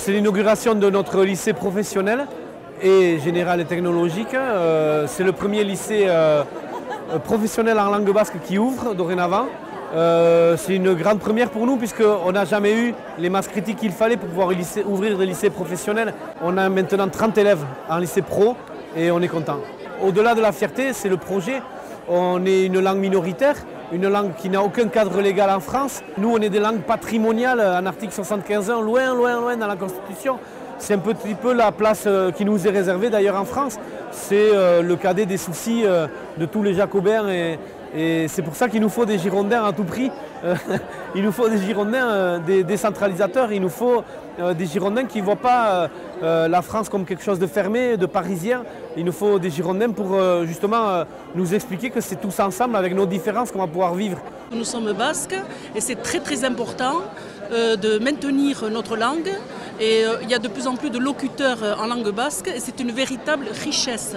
C'est l'inauguration de notre lycée professionnel et général et technologique. C'est le premier lycée professionnel en langue basque qui ouvre dorénavant. C'est une grande première pour nous puisqu'on n'a jamais eu les masses critiques qu'il fallait pour pouvoir ouvrir des lycées professionnels. On a maintenant 30 élèves en lycée pro et on est content. Au-delà de la fierté, c'est le projet. On est une langue minoritaire, une langue qui n'a aucun cadre légal en France. Nous, on est des langues patrimoniales en article 75.1, loin dans la Constitution. C'est un petit peu la place qui nous est réservée d'ailleurs en France. C'est le cadet des soucis de tous les Jacobins et c'est pour ça qu'il nous faut des Girondins à tout prix. Il nous faut des Girondins, des décentralisateurs. Il nous faut des Girondins qui ne voient pas la France comme quelque chose de fermé, de parisien. Il nous faut des Girondins pour justement nous expliquer que c'est tous ensemble, avec nos différences, qu'on va pouvoir vivre. Nous sommes basques et c'est très important de maintenir notre langue. Et il y a de plus en plus de locuteurs en langue basque et c'est une véritable richesse.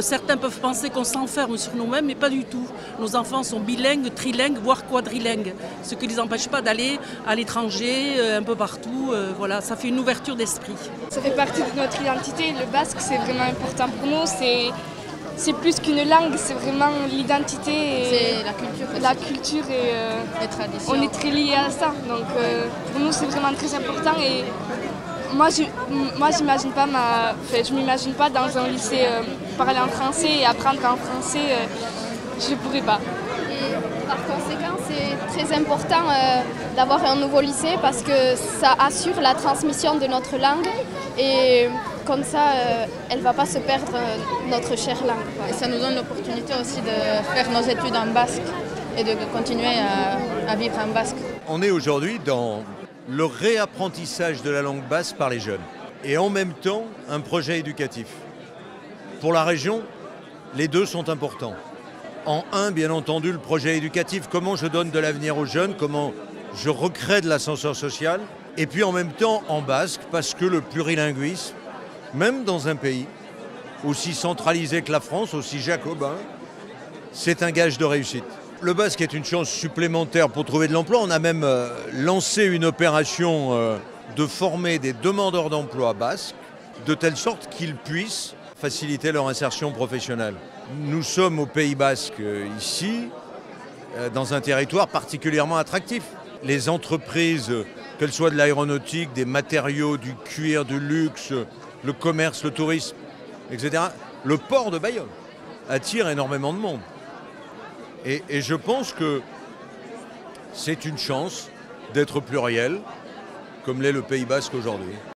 Certains peuvent penser qu'on s'enferme sur nous-mêmes, mais pas du tout. Nos enfants sont bilingues, trilingues, voire quadrilingues, ce qui ne les empêche pas d'aller à l'étranger, un peu partout. Voilà, ça fait une ouverture d'esprit. Ça fait partie de notre identité. Le basque, c'est vraiment important pour nous. C'est plus qu'une langue, c'est vraiment l'identité. C'est la culture aussi. La culture et les traditions. On est très liés à ça. Donc pour nous, c'est vraiment très important. Et moi, je m'imagine pas dans un lycée parler en français et apprendre en français. Je ne pourrais pas. Et par conséquent, c'est très important d'avoir un nouveau lycée parce que ça assure la transmission de notre langue et comme ça, elle ne va pas se perdre, notre chère langue. Et ça nous donne l'opportunité aussi de faire nos études en basque et de continuer à vivre en basque. On est aujourd'hui dans le réapprentissage de la langue basque par les jeunes et en même temps un projet éducatif. Pour la région, les deux sont importants. En un, bien entendu, le projet éducatif, comment je donne de l'avenir aux jeunes, comment je recrée de l'ascenseur social, et puis en même temps en basque, parce que le plurilinguisme, même dans un pays aussi centralisé que la France, aussi jacobin, c'est un gage de réussite. Le basque est une chance supplémentaire pour trouver de l'emploi. On a même lancé une opération de former des demandeurs d'emploi basques, de telle sorte qu'ils puissent faciliter leur insertion professionnelle. Nous sommes au Pays basque ici, dans un territoire particulièrement attractif. Les entreprises, qu'elles soient de l'aéronautique, des matériaux, du cuir, du luxe, le commerce, le tourisme, etc. Le port de Bayonne attire énormément de monde. Et je pense que c'est une chance d'être pluriel, comme l'est le Pays basque aujourd'hui.